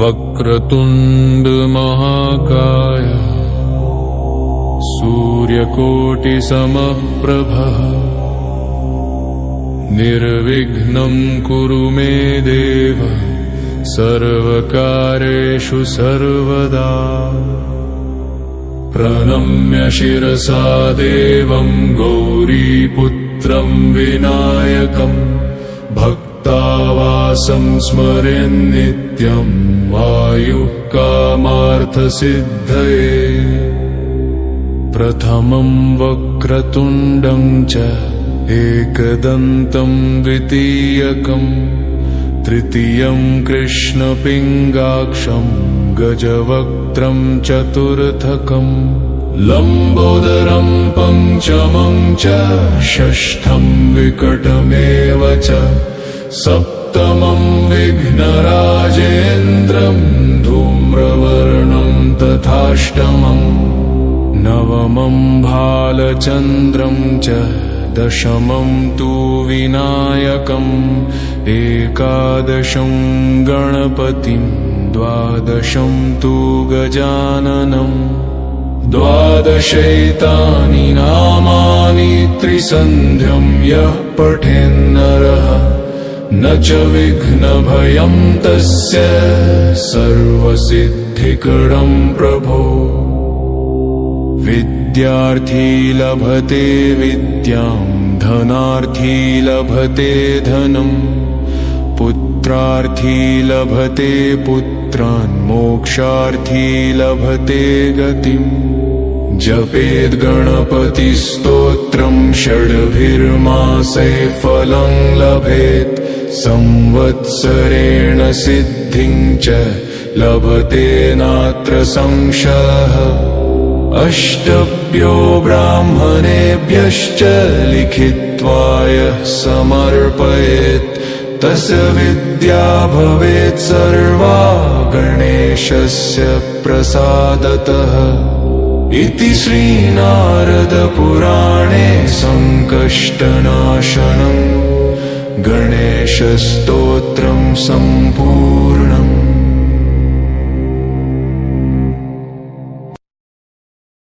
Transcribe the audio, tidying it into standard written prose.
वक्रतुंड महाकाय सूर्यकोटिसमप्रभः निर्विघ्नं कुरु मे देव सर्वकार्येषु सर्वदा। प्रणम्य शिरसा देवं गौरीपुत्रं विनायकं भक्तावासं स्मरेन् नित्यं आयुः कामार्थसिद्धये। प्रथमं वक्रतुण्डं च एकदन्तं द्वितीयकं तृतीयं कृष्णपिङ्गाक्षं गजवक्त्रं चतुर्थकं लम्बोदरं पञ्चमं च षष्ठं विकटमेव च सप्तमं विघ्नराजेन्द्रं धूम्रवर्णं तथाष्टमं नवमं भालचन्द्रं च दशमं तु विनायकम् एकादशं गणपतिं द्वादशं तु गजाननं द्वादशैतानि नामानि त्रिसन्ध्यं यः पठेन्नरः न च विघ्नभयं तस्य सर्वसिद्धिकरं प्रभो। विद्यार्थी लभते विद्यां धनार्थी लभते धनं पुत्रार्थी लभते पुत्रान् मोक्षार्थी लभते गतिम्। जपेद् गणपतिस्तोत्रं षड्भिर्मासे फलं लभेत् संवत्सरेण सिद्धिं च लभते नात्र संशयः। अष्टभ्यो ब्राह्मणेभ्यश्च लिखित्वा यः समर्पयेत् तस्य विद्या भवेत् सर्वा गणेशस्य प्रसादतः। इति श्रीनारदपुराणे संकष्टनाशनं गणेशस्तोत्रं सम्पूर्णम्।